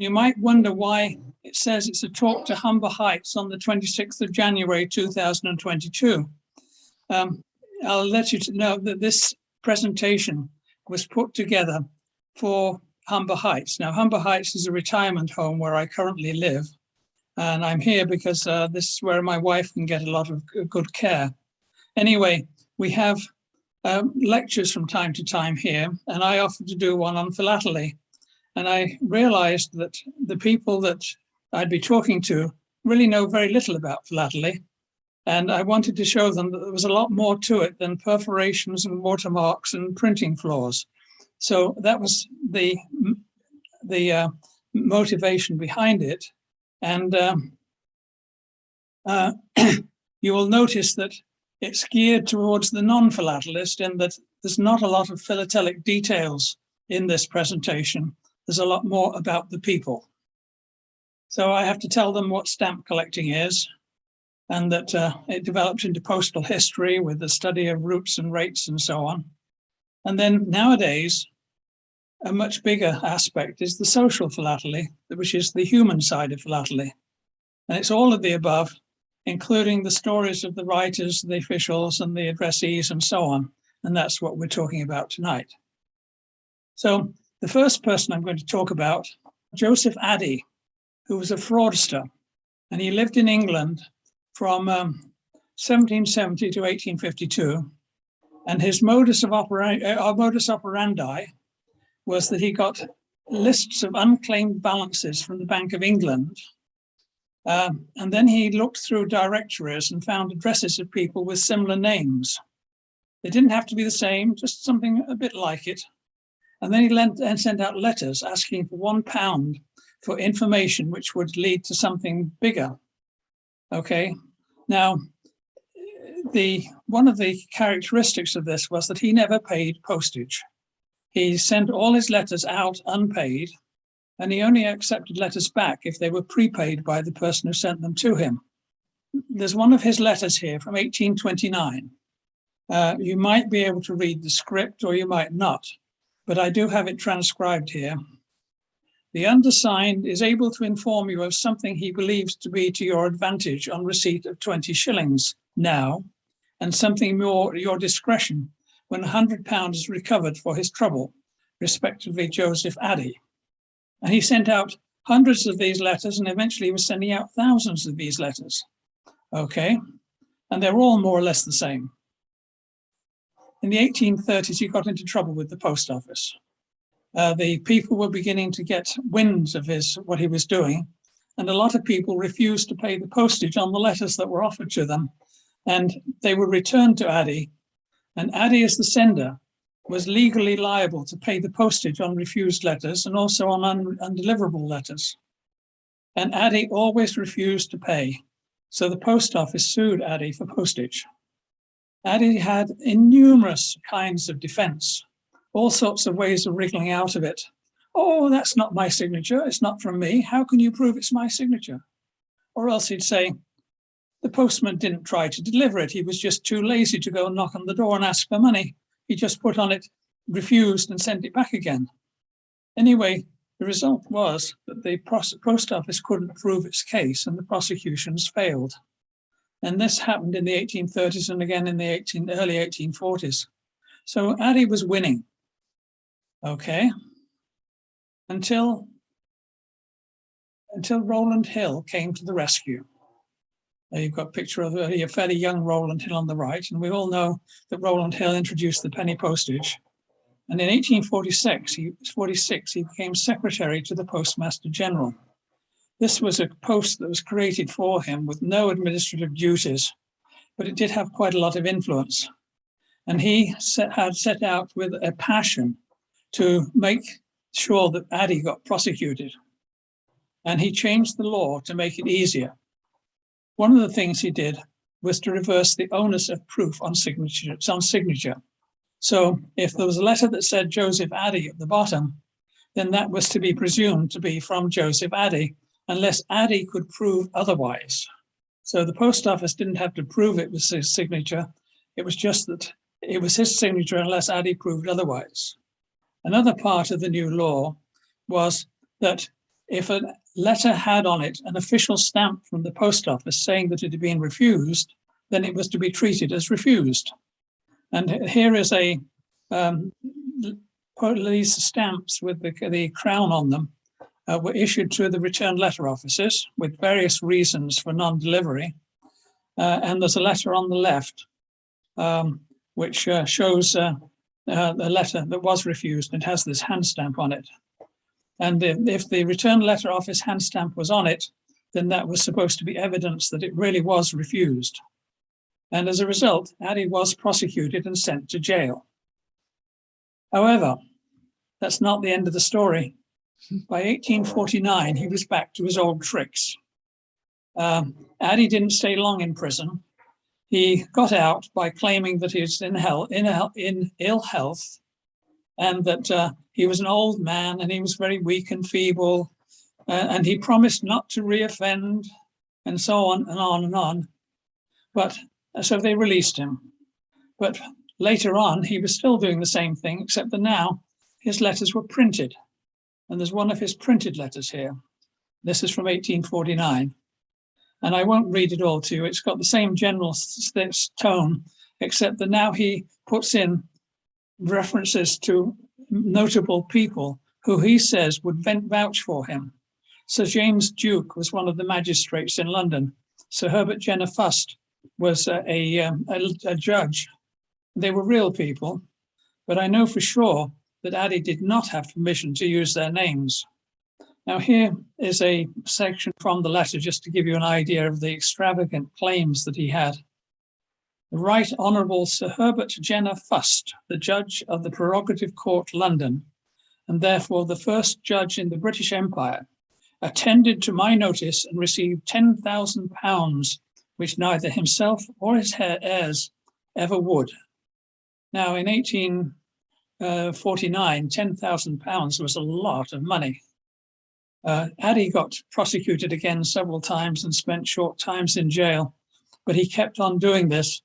You might wonder why it says it's a talk to Humber Heights on the 26th of January 2022. I'll let you know that this presentation was put together for Humber Heights. Now, Humber Heights is a retirement home where I currently live, and I'm here because this is where my wife can get a lot of good care. Anyway, we have lectures from time to time here, and I offered to do one on philately. And I realized that the people that I'd be talking to really know very little about philately. And I wanted to show them that there was a lot more to it than perforations and watermarks and printing flaws. So that was the motivation behind it. And you will notice that it's geared towards the non-philatelist in that there's not a lot of philatelic details in this presentation. There's a lot more about the people. So I have to tell them what stamp collecting is, and that it developed into postal history with the study of routes and rates and so on. And then nowadays, a much bigger aspect is the social philately, which is the human side of philately. And it's all of the above, including the stories of the writers, the officials, and the addressees, and so on. And that's what we're talking about tonight. So the first person I'm going to talk about, Joseph Addy, who was a fraudster, and he lived in England from 1770 to 1852. And his modus operandi was that he got lists of unclaimed balances from the Bank of England. And then he looked through directories and found addresses of people with similar names. They didn't have to be the same, just something a bit like it. And then he sent out letters asking for £1 for information which would lead to something bigger. Okay, now one of the characteristics of this was that he never paid postage. He sent all his letters out unpaid, and he only accepted letters back if they were prepaid by the person who sent them to him. There's one of his letters here from 1829. You might be able to read the script or you might not, but I do have it transcribed here. The undersigned is able to inform you of something he believes to be to your advantage on receipt of 20 shillings now, and something more at your discretion when £100 is recovered for his trouble, respectively Joseph Addy. And he sent out hundreds of these letters, and eventually he was sending out thousands of these letters. Okay, and they're all more or less the same. In the 1830s, he got into trouble with the post office. The people were beginning to get winds of what he was doing, and a lot of people refused to pay the postage on the letters that were offered to them, and they were returned to Addy, and Addy, as the sender, was legally liable to pay the postage on refused letters and also on undeliverable letters. And Addy always refused to pay, so the post office sued Addy for postage. Addy had innumerous kinds of defense, all sorts of ways of wriggling out of it. Oh, that's not my signature. It's not from me. How can you prove it's my signature? Or else he'd say, the postman didn't try to deliver it. He was just too lazy to go and knock on the door and ask for money. He just put on it, refused, and sent it back again. Anyway, the result was that the post office couldn't prove its case and the prosecutions failed. And this happened in the 1830s and again in the early 1840s. So Addy was winning, okay, until Rowland Hill came to the rescue. There you've got a picture of a fairly young Rowland Hill on the right, and we all know that Rowland Hill introduced the penny postage. And in 1846, he became secretary to the Postmaster General. This was a post that was created for him with no administrative duties, but it did have quite a lot of influence. And he had set out with a passion to make sure that Addy got prosecuted. And he changed the law to make it easier. One of the things he did was to reverse the onus of proof on signature. So if there was a letter that said Joseph Addy at the bottom, then that was to be presumed to be from Joseph Addy, unless Addy could prove otherwise. So the post office didn't have to prove it was his signature. It was just that it was his signature unless Addy proved otherwise. Another part of the new law was that if a letter had on it an official stamp from the post office saying that it had been refused, then it was to be treated as refused. And here is a these stamps with the crown on them were issued to the return letter offices with various reasons for non-delivery. And there's a letter on the left which shows a letter that was refused and has this hand stamp on it. And if the return letter office hand stamp was on it, then that was supposed to be evidence that it really was refused. And as a result, Addy was prosecuted and sent to jail. However, that's not the end of the story. By 1849, he was back to his old tricks. Addy didn't stay long in prison. He got out by claiming that he was in ill health, and that he was an old man and he was very weak and feeble, and he promised not to reoffend, and so on and on and on. But so they released him. But later on, he was still doing the same thing, except that now his letters were printed. And there's one of his printed letters here. This is from 1849. And I won't read it all to you. It's got the same general tone, except that now he puts in references to notable people who he says would vouch for him. Sir James Duke was one of the magistrates in London. Sir Herbert Jenner Fust was a judge. They were real people, but I know for sure that Addy did not have permission to use their names. Now here is a section from the letter just to give you an idea of the extravagant claims that he had. The Right Honourable Sir Herbert Jenner Fust, the Judge of the Prerogative Court, London, and therefore the first judge in the British Empire, attended to my notice and received £10,000, which neither himself or his heirs ever would. Now in 1849, £10,000 was a lot of money. Addy got prosecuted again several times and spent short times in jail, but he kept on doing this.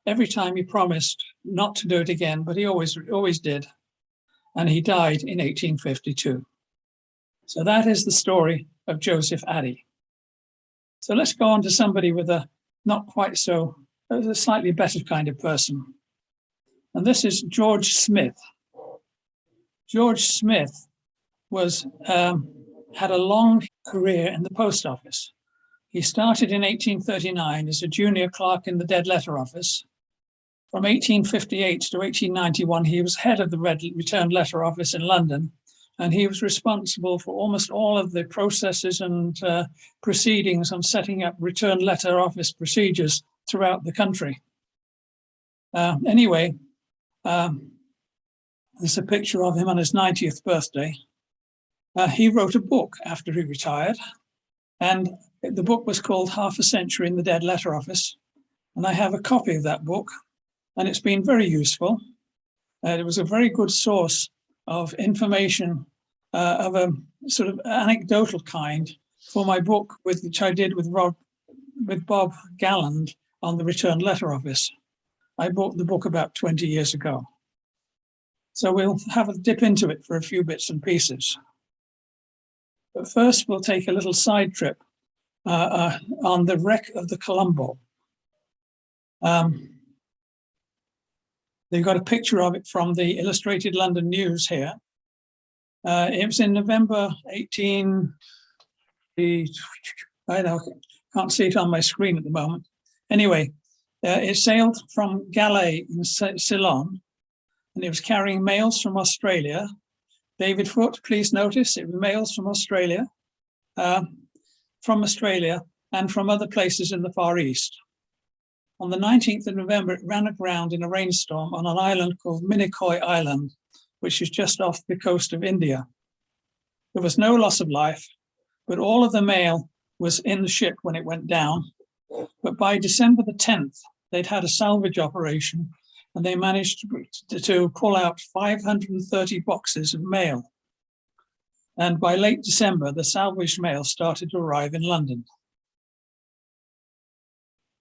Every time he promised not to do it again, but he always did. And he died in 1852. So that is the story of Joseph Addy. So let's go on to somebody with a slightly better kind of person. And this is George Smith. George Smith had a long career in the post office. He started in 1839 as a junior clerk in the dead letter office. From 1858 to 1891, he was head of the return letter office in London, and he was responsible for almost all of the processes and proceedings on setting up return letter office procedures throughout the country. Anyway, there's a picture of him on his 90th birthday. He wrote a book after he retired, and the book was called Half a Century in the Dead Letter Office. And I have a copy of that book, and it's been very useful. It was a very good source of information of a sort of anecdotal kind for my book, which I did with Bob Galland on the return letter office. I bought the book about 20 years ago. So we'll have a dip into it for a few bits and pieces. But first, we'll take a little side trip on the wreck of the Colombo. They've got a picture of it from the Illustrated London News here. It was in November 18... I can't see it on my screen at the moment. Anyway, it sailed from Calais in Ceylon, and it was carrying mails from Australia. David Foote, please notice, it was mails from Australia and from other places in the Far East. On the 19th of November, it ran aground in a rainstorm on an island called Minicoy Island, which is just off the coast of India. There was no loss of life, but all of the mail was in the ship when it went down. But by December the 10th, they'd had a salvage operation, and they managed to pull out 530 boxes of mail. And by late December, the salvaged mail started to arrive in London.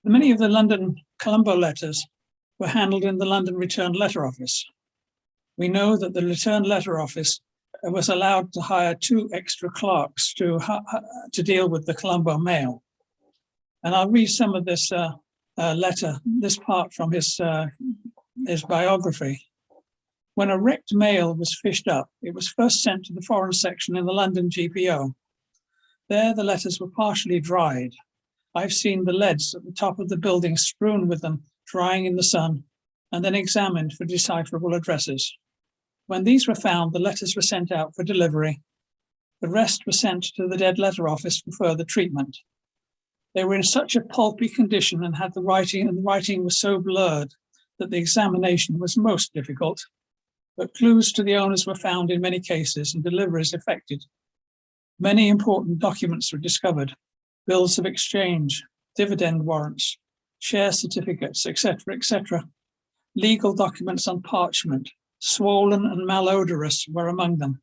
Many of the London Colombo letters were handled in the London Return Letter Office. We know that the Return Letter Office was allowed to hire 2 extra clerks to deal with the Colombo mail. And I'll read some of this letter, this part from his biography. When a wrecked mail was fished up, it was first sent to the foreign section in the London GPO. There the letters were partially dried. I've seen the leads at the top of the building strewn with them, drying in the sun, and then examined for decipherable addresses. When these were found, the letters were sent out for delivery. The rest were sent to the dead letter office for further treatment. They were in such a pulpy condition and the writing was so blurred that the examination was most difficult. But clues to the owners were found in many cases and deliveries effected. Many important documents were discovered: bills of exchange, dividend warrants, share certificates, etc., etc. Legal documents on parchment, swollen and malodorous, were among them.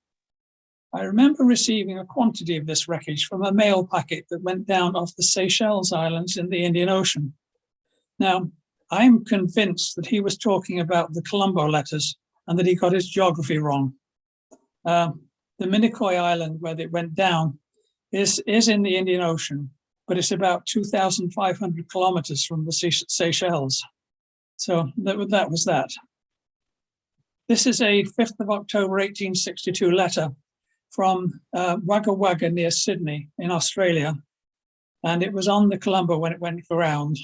I remember receiving a quantity of this wreckage from a mail packet that went down off the Seychelles Islands in the Indian Ocean. Now, I'm convinced that he was talking about the Colombo letters and that he got his geography wrong. The Minicoy Island, where it went down, is in the Indian Ocean, but it's about 2,500 kilometers from the Seychelles. So that was that. This is a 5th of October 1862 letter from Wagga Wagga near Sydney in Australia. And it was on the Colombo when it went around.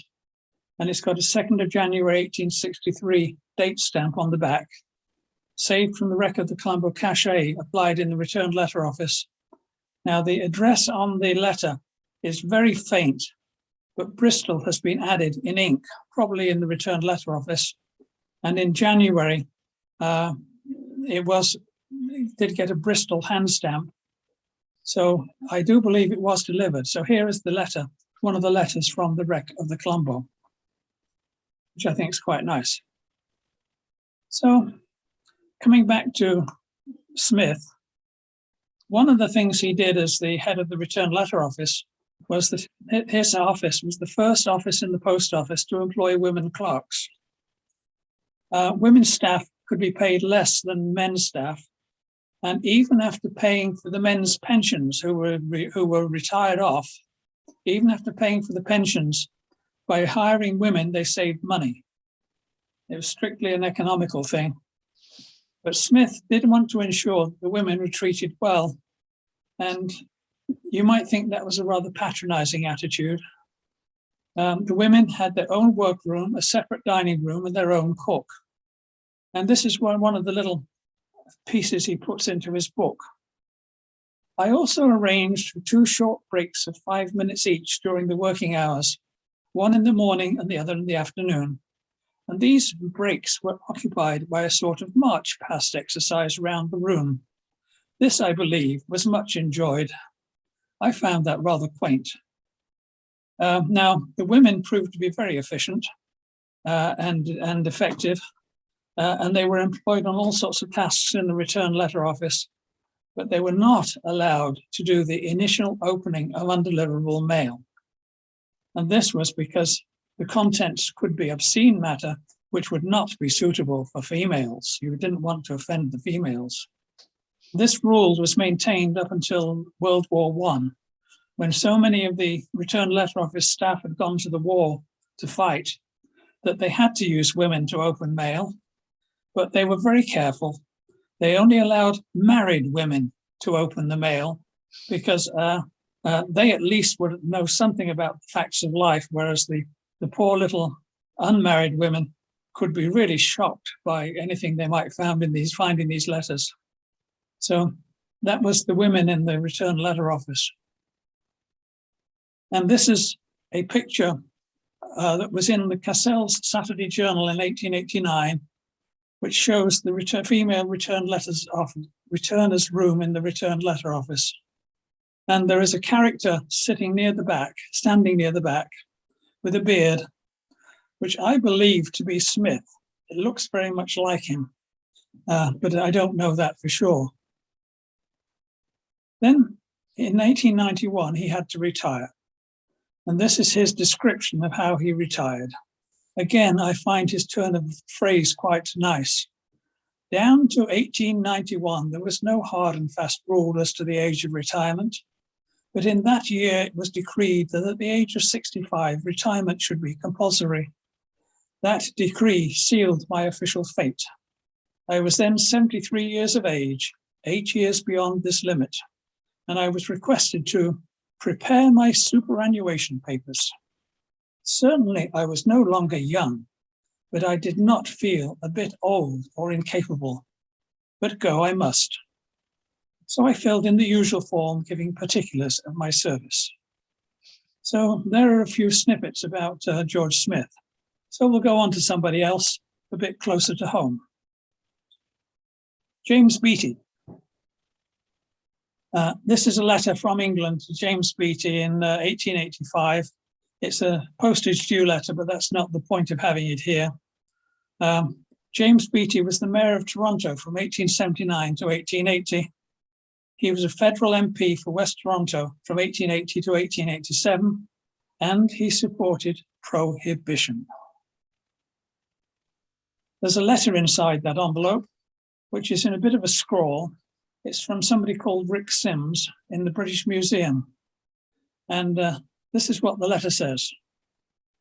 And it's got a 2nd of January 1863 date stamp on the back, saved from the wreck of the Colombo cachet, applied in the returned letter office. Now, the address on the letter is very faint, but Bristol has been added in ink, probably in the returned letter office. And in January, it did get a Bristol hand stamp. So I do believe it was delivered. So here is the letter, one of the letters from the wreck of the Colombo, which I think is quite nice. So coming back to Smith, one of the things he did as the head of the returned letter office was that his office was the first office in the post office to employ women clerks. Women's staff could be paid less than men's staff, and even after paying for the men's pensions who were retired off, even after paying for the pensions, by hiring women, they saved money. It was strictly an economical thing. But Smith did want to ensure that the women were treated well, and you might think that was a rather patronizing attitude. The women had their own workroom, a separate dining room, and their own cook. And this is one of the little pieces he puts into his book. I also arranged for 2 short breaks of 5 minutes each during the working hours, one in the morning and the other in the afternoon. And these breaks were occupied by a sort of march past exercise around the room. This, I believe, was much enjoyed. I found that rather quaint. Now, the women proved to be very efficient and effective, and they were employed on all sorts of tasks in the return letter office, but they were not allowed to do the initial opening of undeliverable mail. And this was because the contents could be obscene matter, which would not be suitable for females. You didn't want to offend the females. This rule was maintained up until World War I, when so many of the return letter office staff had gone to the war to fight that they had to use women to open mail, but they were very careful. They only allowed married women to open the mail because they at least would know something about the facts of life, whereas the poor little unmarried women could be really shocked by anything they might find in these letters. So that was the women in the return letter office. And this is a picture that was in the Cassell's Saturday Journal in 1889, which shows the female returner's room in the returned letter office. And there is a character standing near the back with a beard, which I believe to be Smith. It looks very much like him, but I don't know that for sure. Then in 1891, he had to retire. And this is his description of how he retired. Again, I find his turn of phrase quite nice. Down to 1891, there was no hard and fast rule as to the age of retirement, but in that year it was decreed that at the age of 65, retirement should be compulsory. That decree sealed my official fate. I was then 73 years of age, 8 years beyond this limit, and I was requested to prepare my superannuation papers. Certainly, I was no longer young, but I did not feel a bit old or incapable. But go I must. So I filled in the usual form, giving particulars of my service. So there are a few snippets about George Smith. So we'll go on to somebody else a bit closer to home. James Beattie. This is a letter from England to James Beattie in 1885. It's a postage due letter, but that's not the point of having it here. James Beattie was the mayor of Toronto from 1879 to 1880. He was a federal MP for West Toronto from 1880 to 1887, and he supported prohibition. There's a letter inside that envelope, which is in a bit of a scrawl. It's from somebody called Rick Sims in the British Museum. And this is what the letter says.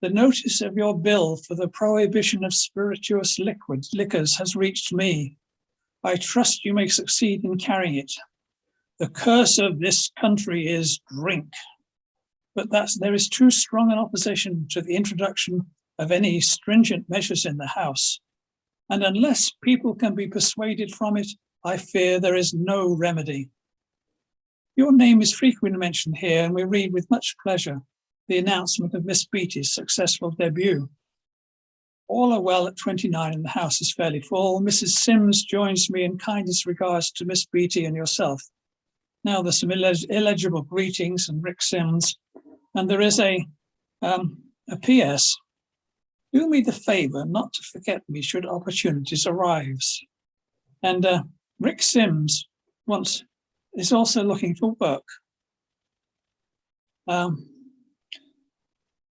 The notice of your bill for the prohibition of spirituous liquors has reached me. I trust you may succeed in carrying it. The curse of this country is drink. But there is too strong an opposition to the introduction of any stringent measures in the House. And unless people can be persuaded from it, I fear there is no remedy. Your name is frequently mentioned here, and we read with much pleasure the announcement of Miss Beattie's successful debut. All are well at 29 and the house is fairly full. Mrs. Sims joins me in kindest regards to Miss Beattie and yourself. Now there's some illegible greetings and Rick Sims, and there is a PS. Do me the favor not to forget me should opportunities arise. And Rick Sims is also looking for work.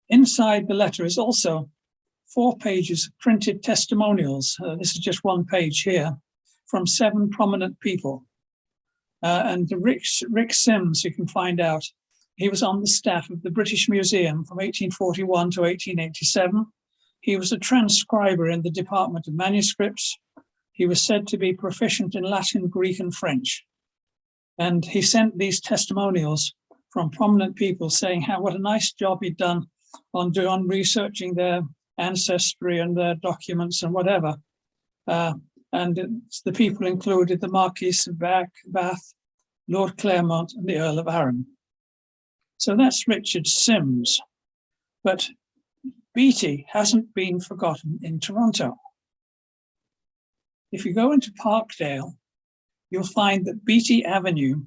Inside the letter is also 4 pages of printed testimonials. This is just 1 page here from 7 prominent people. And Rick Sims, you can find out, he was on the staff of the British Museum from 1841 to 1887. He was a transcriber in the Department of Manuscripts. He was said to be proficient in Latin, Greek, and French. And he sent these testimonials from prominent people saying what a nice job he'd done on researching their ancestry and their documents and whatever. And the people included the Marquis of Bath, Lord Claremont, and the Earl of Arran. So that's Richard Sims. But Beattie hasn't been forgotten in Toronto. If you go into Parkdale, you'll find that Beattie Avenue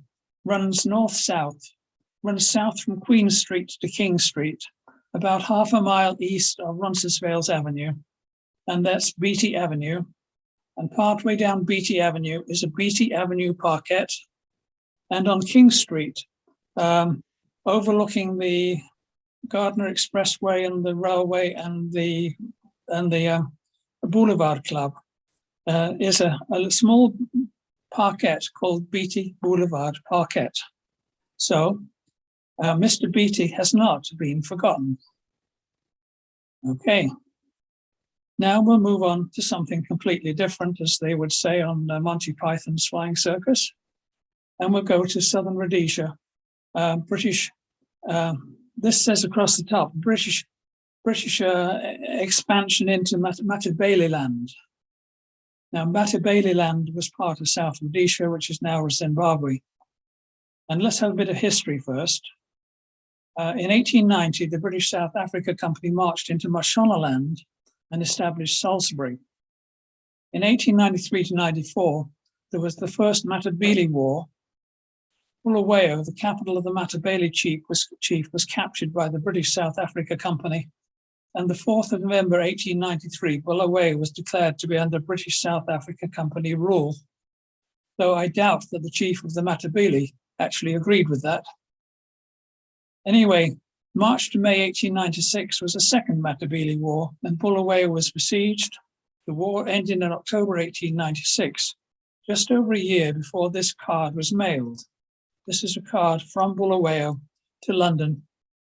runs north-south, runs south from Queen Street to King Street, about half a mile east of Roncesvalles Avenue, and that's Beattie Avenue. And partway down Beattie Avenue is a Beattie Avenue parquet. And on King Street, overlooking the Gardner Expressway and the railway and the Boulevard Club, is a small parquet called Beattie Boulevard Parquet. So Mr. Beattie has not been forgotten. Okay. Now we'll move on to something completely different, as they would say on Monty Python's Flying Circus. And we'll go to Southern Rhodesia. British, this says across the top, British expansion into Matabeleland. Now, Matabeleland was part of South Rhodesia, which is now Zimbabwe. And let's have a bit of history first. In 1890, the British South Africa Company marched into Mashonaland and established Salisbury. In 1893 to 94, there was the first Matabele War. Bulawayo, the capital of the Matabele chief, was captured by the British South Africa Company. And the 4th of November, 1893, Bulawayo was declared to be under British South Africa Company rule, though I doubt that the chief of the Matabele actually agreed with that. Anyway, March to May 1896 was a second Matabele War, and Bulawayo was besieged. The war ended in October 1896, just over a year before this card was mailed. This is a card from Bulawayo to London,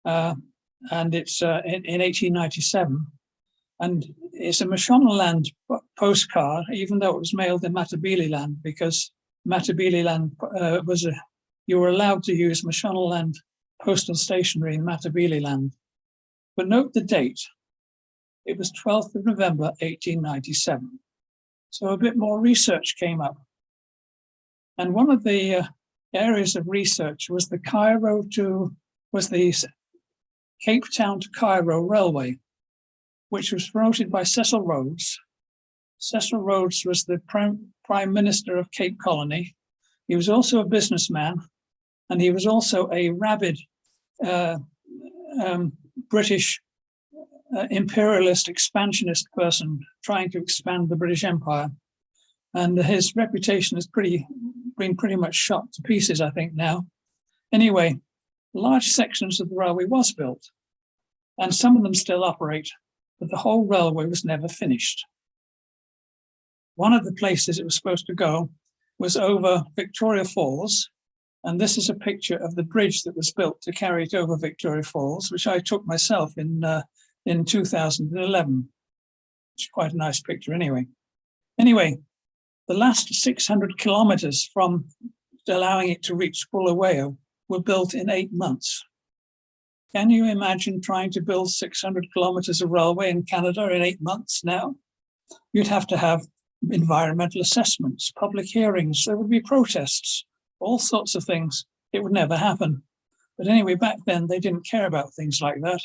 and it's in 1897. And it's a Mashonaland postcard, even though it was mailed in Matabeleland, because Matabeleland you were allowed to use Mashonaland postal stationery in Matabeleland. But note the date. It was 12th of November, 1897. So a bit more research came up. And one of the areas of research was the Cape Town to Cairo Railway, which was promoted by Cecil Rhodes. Cecil Rhodes was the Prime Minister of Cape Colony. He was also a businessman, and he was also a rabid British imperialist expansionist person trying to expand the British Empire. And his reputation has been pretty much shot to pieces, I think, now. Anyway, large sections of the railway was built, and some of them still operate, but the whole railway was never finished. One of the places it was supposed to go was over Victoria Falls, and this is a picture of the bridge that was built to carry it over Victoria Falls, which I took myself in 2011. It's quite a nice picture anyway. Anyway, the last 600 kilometers from allowing it to reach Bulawayo were built in 8 months. Can you imagine trying to build 600 kilometers of railway in Canada in 8 months now? You'd have to have environmental assessments, public hearings, there would be protests, all sorts of things. It would never happen. But anyway, back then they didn't care about things like that.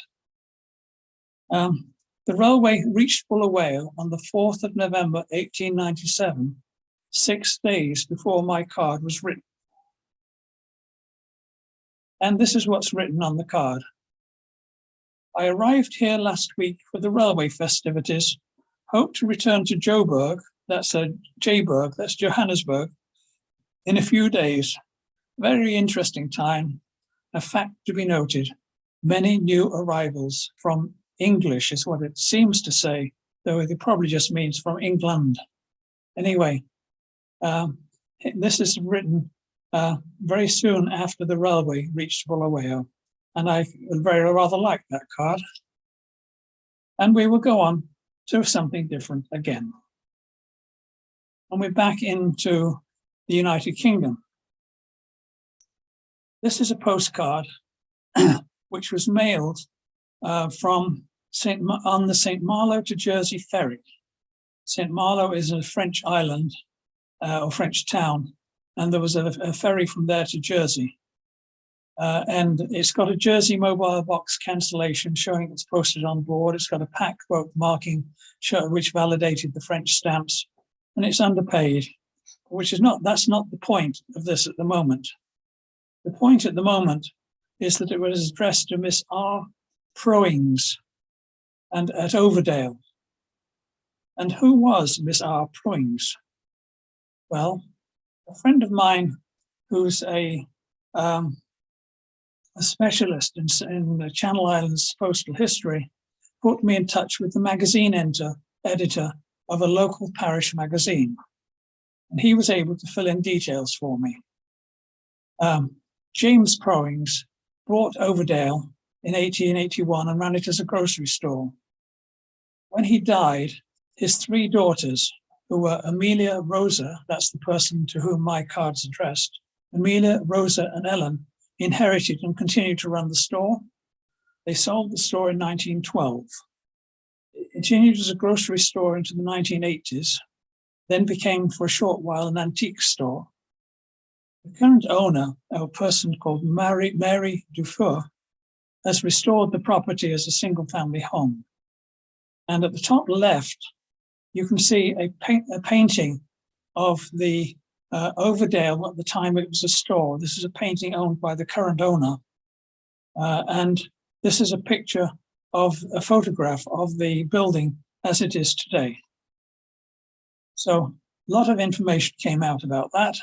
The railway reached Bulawayo on the 4th of November, 1897, 6 days before my card was written. And this is what's written on the card. I arrived here last week for the railway festivities, hope to return to Joburg, that's Jayburg, that's Johannesburg, in a few days. Very interesting time. A fact to be noted, many new arrivals from English is what it seems to say, though it probably just means from England. Anyway, this is written very soon after the railway reached Bulawayo, and I rather like that card. And we will go on to something different again. And we're back into the United Kingdom. This is a postcard which was mailed from on the St. Malo to Jersey ferry. St. Malo is a French island or French town, and there was a ferry from there to Jersey. And it's got a Jersey mobile box cancellation showing it's posted on board. It's got a pack quote marking which validated the French stamps, and it's underpaid, that's not the point of this at the moment. The point at the moment is that it was addressed to Miss R. Proings and at Overdale. And who was Miss R. Proings? Well, a friend of mine who's a specialist in the Channel Islands postal history put me in touch with the magazine editor of a local parish magazine. And he was able to fill in details for me. James Proings bought Overdale in 1881 and ran it as a grocery store. When he died, his 3 daughters, who were Amelia, Rosa, that's the person to whom my card's addressed, Amelia, Rosa, and Ellen, inherited and continued to run the store. They sold the store in 1912. It continued as a grocery store into the 1980s, then became for a short while an antique store. The current owner, a person called Mary Dufour, has restored the property as a single-family home. And at the top left, you can see a painting of the Overdale at the time it was a store. This is a painting owned by the current owner. And this is a picture of a photograph of the building as it is today. So a lot of information came out about that.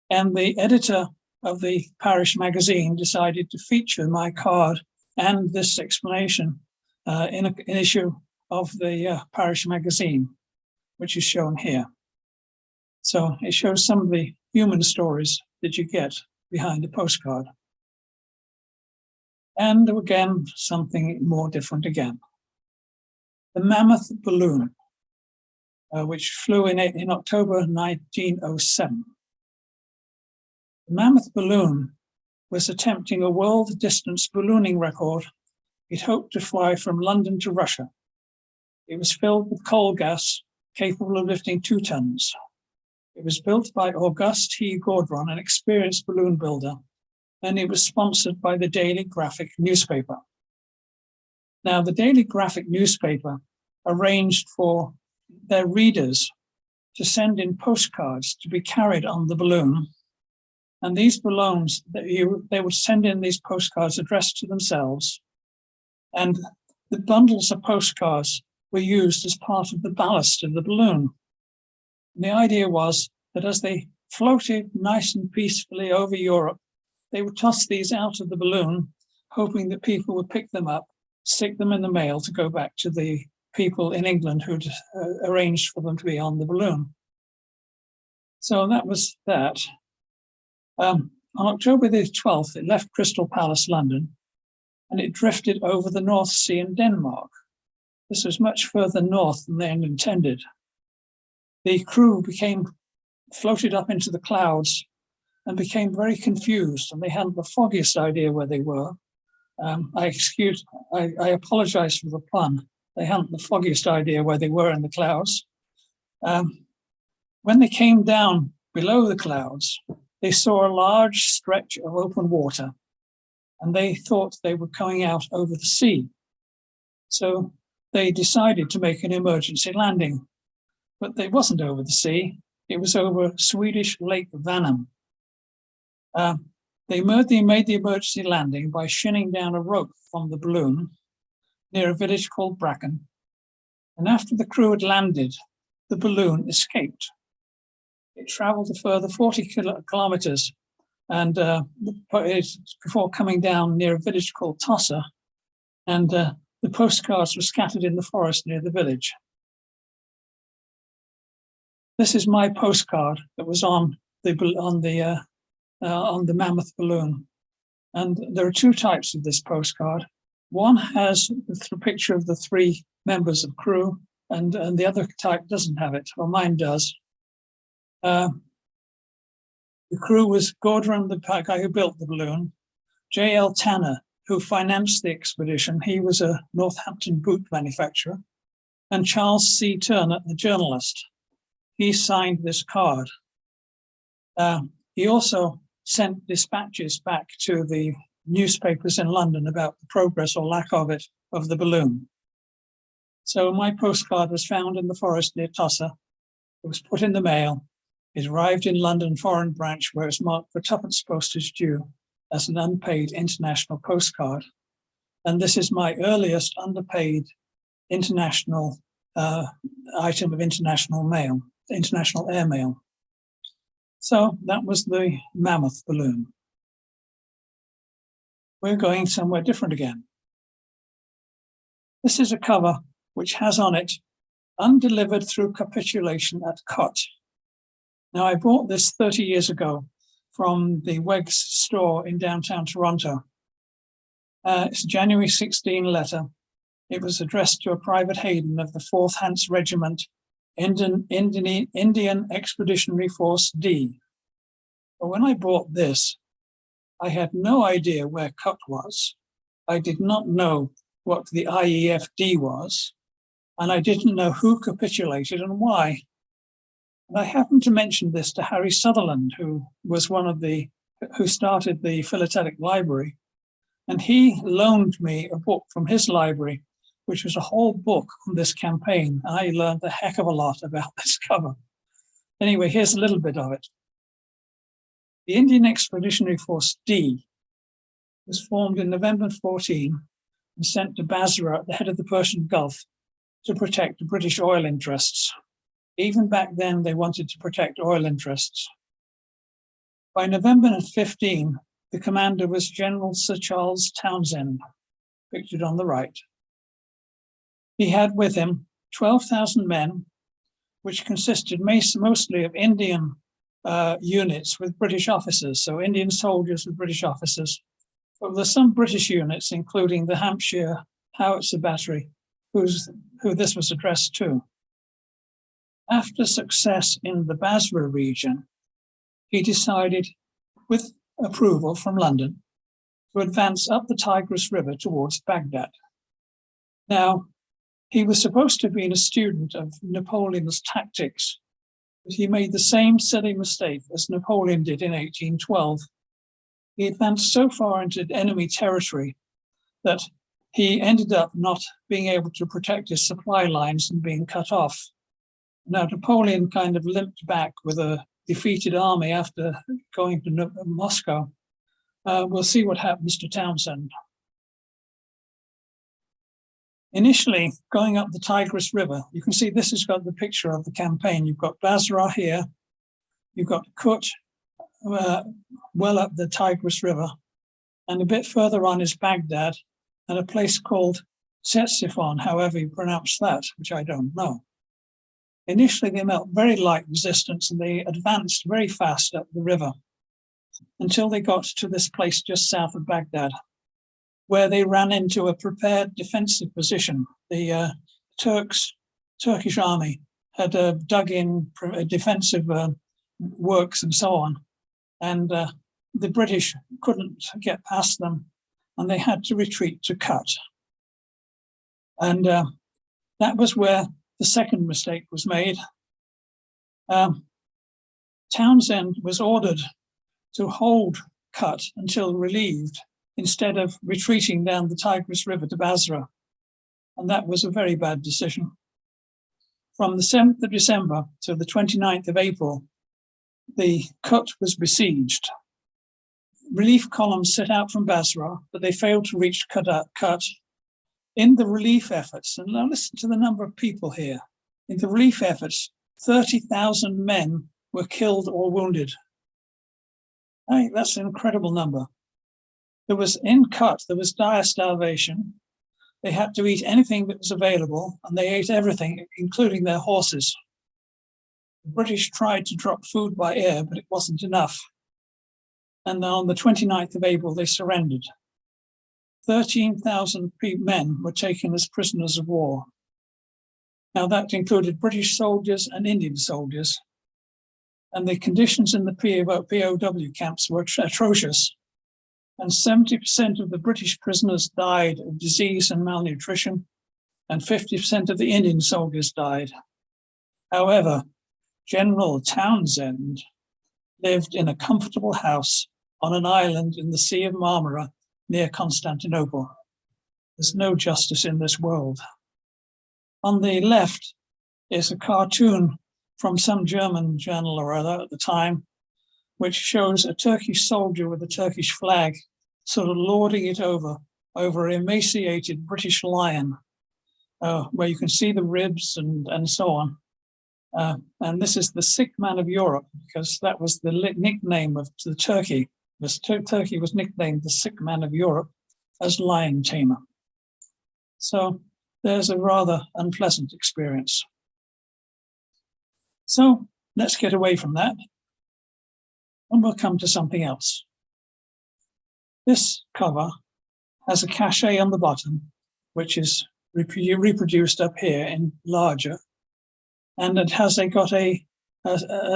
And the editor of the parish magazine decided to feature my card and this explanation in an issue of the parish magazine. which is shown here. So it shows some of the human stories that you get behind a postcard. And again, something more different again. The Mammoth balloon, which flew in October 1907. The Mammoth balloon was attempting a world distance ballooning record. It hoped to fly from London to Russia. It was filled with coal gas, capable of lifting 2 tons. It was built by Auguste T. Gaudron, an experienced balloon builder, and it was sponsored by the Daily Graphic newspaper. Now, the Daily Graphic newspaper arranged for their readers to send in postcards to be carried on the balloon. And these balloons, they would send in these postcards addressed to themselves. And the bundles of postcards were used as part of the ballast of the balloon. And the idea was that as they floated nice and peacefully over Europe, they would toss these out of the balloon, hoping that people would pick them up, stick them in the mail to go back to the people in England who'd arranged for them to be on the balloon. So that was that. On October the 12th, it left Crystal Palace, London, and it drifted over the North Sea in Denmark. This was much further north than they had intended. The crew floated up into the clouds and became very confused, and they hadn't the foggiest idea where they were. I apologize for the pun. They hadn't the foggiest idea where they were in the clouds. When they came down below the clouds, they saw a large stretch of open water, and they thought they were coming out over the sea. So they decided to make an emergency landing, but it wasn't over the sea. It was over Swedish Lake Vänern. They made the emergency landing by shinning down a rope from the balloon near a village called Bracken. And after the crew had landed, the balloon escaped. It traveled a further 40 kilometers and before coming down near a village called Tossa, and the postcards were scattered in the forest near the village. This is my postcard that was on the Mammoth balloon. And there are 2 types of this postcard. One has the picture of the 3 members of crew, and the other type doesn't have it. Well, mine does. The crew was Gaudron, the guy who built the balloon, J.L. Tanner, who financed the expedition. He was a Northampton boot manufacturer, and Charles C. Turner, the journalist. He signed this card. He also sent dispatches back to the newspapers in London about the progress or lack of it of the balloon. So my postcard was found in the forest near Tossa. It was put in the mail. It arrived in London Foreign Branch, where it's marked for 2p postage due as an unpaid international postcard. And this is my earliest underpaid international item of international mail, international airmail. So that was the Mammoth balloon. We're going somewhere different again. This is a cover which has on it, "Undelivered through capitulation at Cot." Now, I bought this 30 years ago from the Wegg's store in downtown Toronto. It's a January 16 letter. It was addressed to a Private Hayden of the 4th Hants Regiment, Indian Expeditionary Force D. But when I bought this, I had no idea where Cot was. I did not know what the IEFD was, and I didn't know who capitulated and why. And I happened to mention this to Harry Sutherland, who was who started the Philatelic Library, and he loaned me a book from his library, which was a whole book on this campaign. And I learned a heck of a lot about this cover. Anyway, here's a little bit of it. The Indian Expeditionary Force D was formed in November 14 and sent to Basra at the head of the Persian Gulf to protect the British oil interests. Even back then, they wanted to protect oil interests. By November 15, the commander was General Sir Charles Townshend, pictured on the right. He had with him 12,000 men, which consisted mostly of Indian units with British officers, so Indian soldiers with British officers. But there's some British units, including the Hampshire Howitzer Battery, who this was addressed to. After success in the Basra region, he decided, with approval from London, to advance up the Tigris River towards Baghdad. Now, he was supposed to have been a student of Napoleon's tactics, but he made the same silly mistake as Napoleon did in 1812. He advanced so far into enemy territory that he ended up not being able to protect his supply lines and being cut off. Now, Napoleon kind of limped back with a defeated army after going to Moscow. We'll see what happens to Townsend. Initially, going up the Tigris River, you can see this has got the picture of the campaign. You've got Basra here, you've got Kut, well up the Tigris River, and a bit further on is Baghdad, and a place called Ctesiphon, however you pronounce that, which I don't know. Initially, they met very light resistance and they advanced very fast up the river until they got to this place just south of Baghdad, where they ran into a prepared defensive position. The Turkish army had dug in defensive works and so on, and the British couldn't get past them, and they had to retreat to Kut. And that was where the second mistake was made. Townsend was ordered to hold Kut until relieved, instead of retreating down the Tigris River to Basra. And that was a very bad decision. From the 7th of December to the 29th of April, the Kut was besieged. Relief columns set out from Basra, but they failed to reach Kut. In the relief efforts, and now listen to the number of people here. In the relief efforts, 30,000 men were killed or wounded. I think that's an incredible number. In Kut, there was dire starvation. They had to eat anything that was available, and they ate everything, including their horses. The British tried to drop food by air, but it wasn't enough. And on the 29th of April, they surrendered. 13,000 men were taken as prisoners of war. Now, that included British soldiers and Indian soldiers. And the conditions in the POW camps were atrocious. And 70% of the British prisoners died of disease and malnutrition, and 50% of the Indian soldiers died. However, General Townsend lived in a comfortable house on an island in the Sea of Marmara near Constantinople. There's no justice in this world. On the left is a cartoon from some German journal or other at the time, which shows a Turkish soldier with a Turkish flag sort of lording it over an emaciated British lion, where you can see the ribs and so on. And this is the sick man of Europe, because that was the nickname of the Turkey. Turkey was nicknamed the sick man of Europe as lion tamer. So there's a rather unpleasant experience. So let's get away from that, and we'll come to something else. This cover has a cachet on the bottom, which is reproduced up here in larger, and it has got a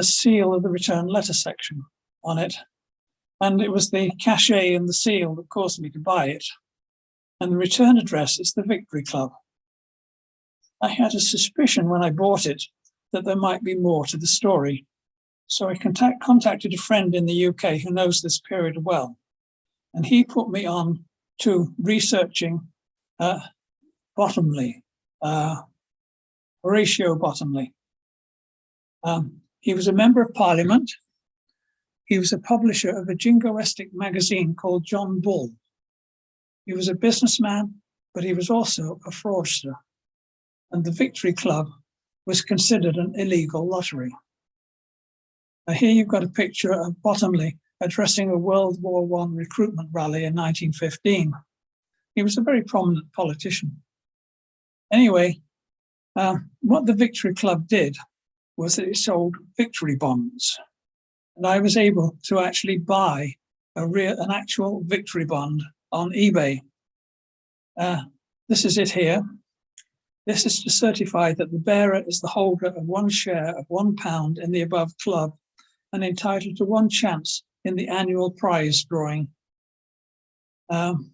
seal of the return letter section on it. And it was the cachet and the seal that caused me to buy it. And the return address is the Victory Club. I had a suspicion when I bought it that there might be more to the story. So I contacted a friend in the UK who knows this period well. And he put me on to researching Bottomley, Horatio Bottomley. He was a member of Parliament. He was a publisher of a jingoistic magazine called John Bull. He was a businessman, but he was also a fraudster. And the Victory Club was considered an illegal lottery. Now here you've got a picture of Bottomley addressing a World War I recruitment rally in 1915. He was a very prominent politician. Anyway, what the Victory Club did was that it sold victory bonds. And I was able to actually buy an actual victory bond on eBay. This is it here. This is to certify that the bearer is the holder of 1 share of £1 in the above club and entitled to 1 chance in the annual prize drawing. And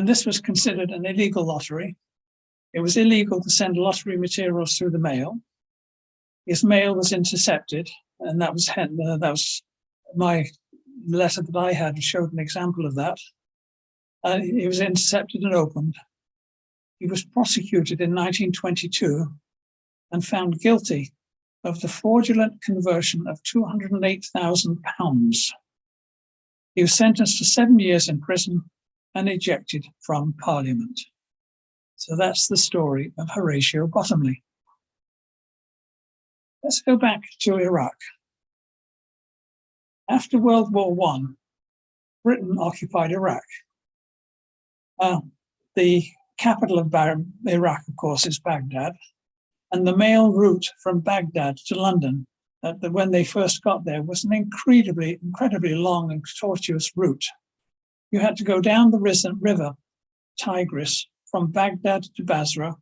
this was considered an illegal lottery. It was illegal to send lottery materials through the mail. His mail was intercepted, and that was my letter that I had showed an example of that. It was intercepted and opened. He was prosecuted in 1922 and found guilty of the fraudulent conversion of £208,000. He was sentenced to 7 years in prison and ejected from Parliament. So that's the story of Horatio Bottomley. Let's go back to Iraq. After World War I, Britain occupied Iraq. The capital of Iraq, of course, is Baghdad, and the mail route from Baghdad to London, when they first got there, was an incredibly long and tortuous route. You had to go down the river Tigris from Baghdad to Basra,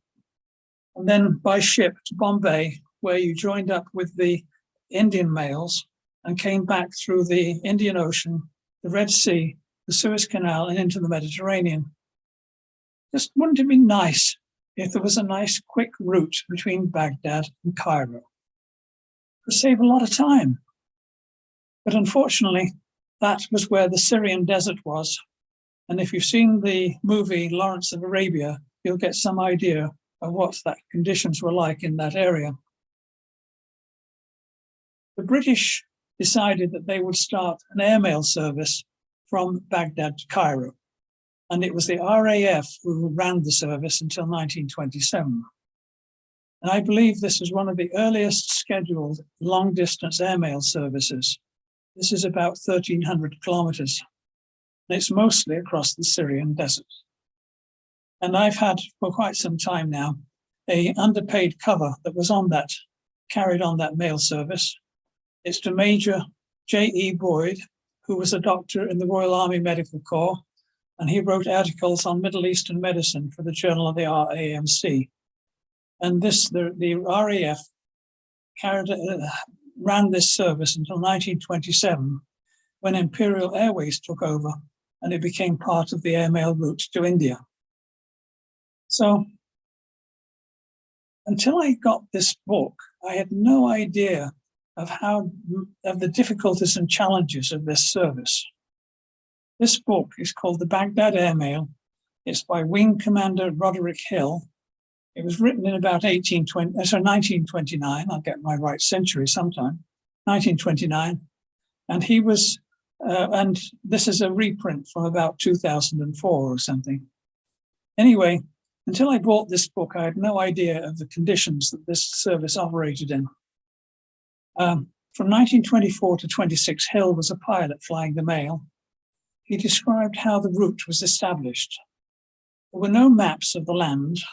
and then by ship to Bombay, where you joined up with the Indian mails and came back through the Indian Ocean, the Red Sea, the Suez Canal, and into the Mediterranean. Just wouldn't it be nice if there was a nice quick route between Baghdad and Cairo? It would save a lot of time. But unfortunately, that was where the Syrian desert was. And if you've seen the movie Lawrence of Arabia, you'll get some idea of what that conditions were like in that area. The British decided that they would start an airmail service from Baghdad to Cairo. And it was the RAF who ran the service until 1927. And I believe this was one of the earliest scheduled long-distance airmail services. This is about 1,300 kilometers. And it's mostly across the Syrian desert. And I've had, for quite some time now, an underpaid cover that was carried on that mail service. It's to Major J.E. Boyd, who was a doctor in the Royal Army Medical Corps, and he wrote articles on Middle Eastern medicine for the Journal of the RAMC. And the RAF ran this service until 1927, when Imperial Airways took over, and it became part of the airmail route to India. So until I got this book, I had no idea of the difficulties and challenges of this service. This book is called The Baghdad Airmail. It's by Wing Commander Rowland Hill. It was written in about 1929. I'll get my right century sometime, 1929. And he was, and this is a reprint from about 2004 or something. Anyway, until I bought this book, I had no idea of the conditions that this service operated in. From 1924 to 26, Hill was a pilot flying the mail. He described how the route was established. There were no maps of the land,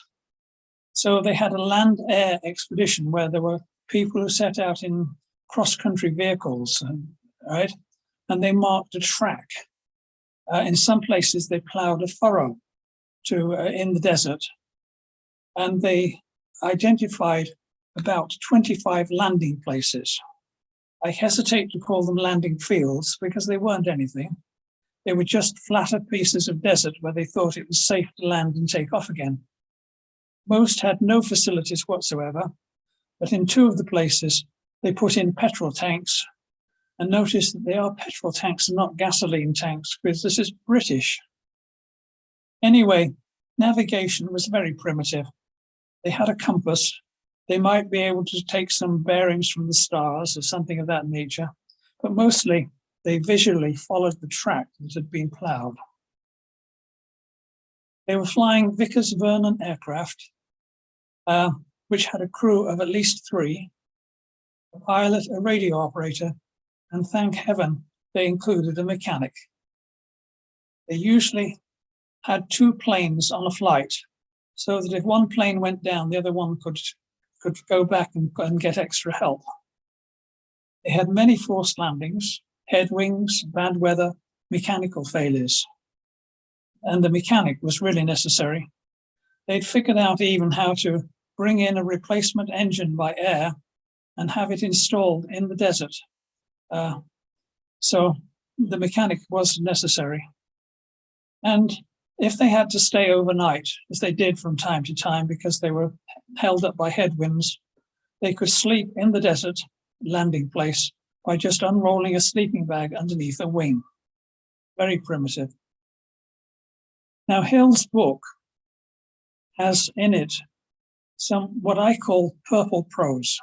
so they had a land-air expedition where there were people who set out in cross-country vehicles, right? And they marked a track. In some places, they ploughed a furrow in the desert, and they identified about 25 landing places. I hesitate to call them landing fields because they weren't anything. They were just flatter pieces of desert where they thought it was safe to land and take off again. Most had no facilities whatsoever, but in 2 of the places, they put in petrol tanks, and notice that they are petrol tanks and not gasoline tanks, because this is British. Anyway, navigation was very primitive. They had a compass. They might be able to take some bearings from the stars or something of that nature, but mostly they visually followed the track that had been ploughed. They were flying Vickers Vernon aircraft, which had a crew of at least 3, a pilot, a radio operator, and thank heaven they included a mechanic. They usually had 2 planes on a flight, so that if one plane went down, the other one could could go back and get extra help. They had many forced landings, headwinds, bad weather, mechanical failures. And the mechanic was really necessary. They'd figured out even how to bring in a replacement engine by air and have it installed in the desert. So the mechanic was necessary. And if they had to stay overnight, as they did from time to time because they were held up by headwinds, they could sleep in the desert landing place by just unrolling a sleeping bag underneath a wing. Very primitive. Now, Hill's book has in it some what I call purple prose,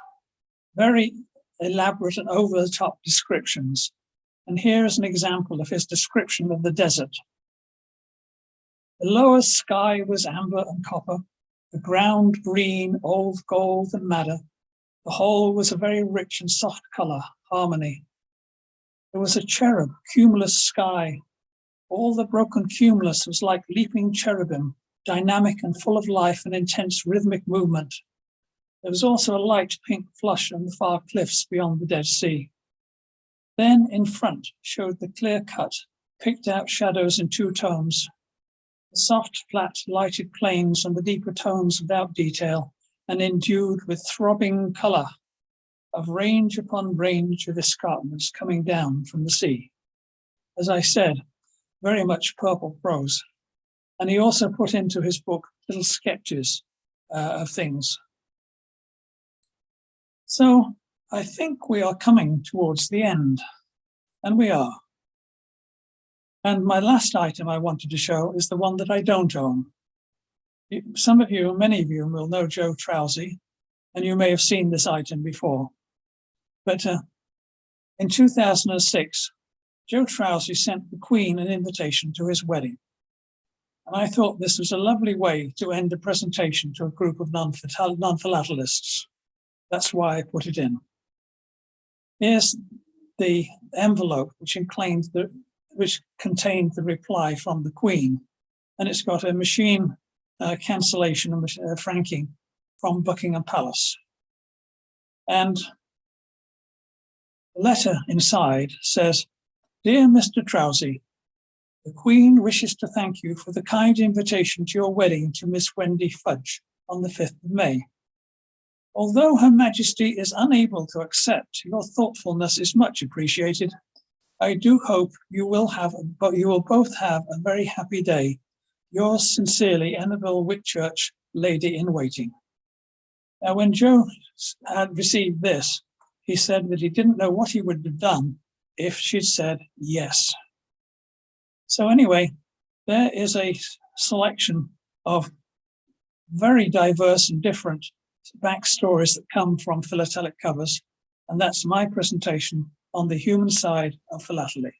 very elaborate and over-the-top descriptions. And here is an example of his description of the desert. The lower sky was amber and copper, the ground green, old gold and madder. The whole was a very rich and soft colour, harmony. There was a cherub, cumulus sky. All the broken cumulus was like leaping cherubim, dynamic and full of life and intense rhythmic movement. There was also a light pink flush on the far cliffs beyond the Dead Sea. Then in front showed the clear-cut, picked-out shadows in two tones, the soft, flat, lighted plains and the deeper tones without detail and endued with throbbing colour of range upon range of escarpments coming down from the sea. As I said, very much purple prose. And he also put into his book little sketches of things. So I think we are coming towards the end, and we are. And my last item I wanted to show is the one that I don't own. Some of you, many of you will know Joe Trousey, and you may have seen this item before. But in 2006, Joe Trousey sent the Queen an invitation to his wedding. And I thought this was a lovely way to end a presentation to a group of non-philatelists. That's why I put it in. Here's the envelope which contained the reply from the Queen. And it's got a machine cancellation and franking from Buckingham Palace. And the letter inside says, "Dear Mr. Trousey, the Queen wishes to thank you for the kind invitation to your wedding to Miss Wendy Fudge on the 5th of May. Although Her Majesty is unable to accept, your thoughtfulness is much appreciated. I do hope you will both have a very happy day. Yours sincerely, Annabel Whitchurch, Lady in Waiting." Now, when Joe had received this, he said that he didn't know what he would have done if she'd said yes. So anyway, there is a selection of very diverse and different backstories that come from philatelic covers, and that's my presentation on the human side of philately.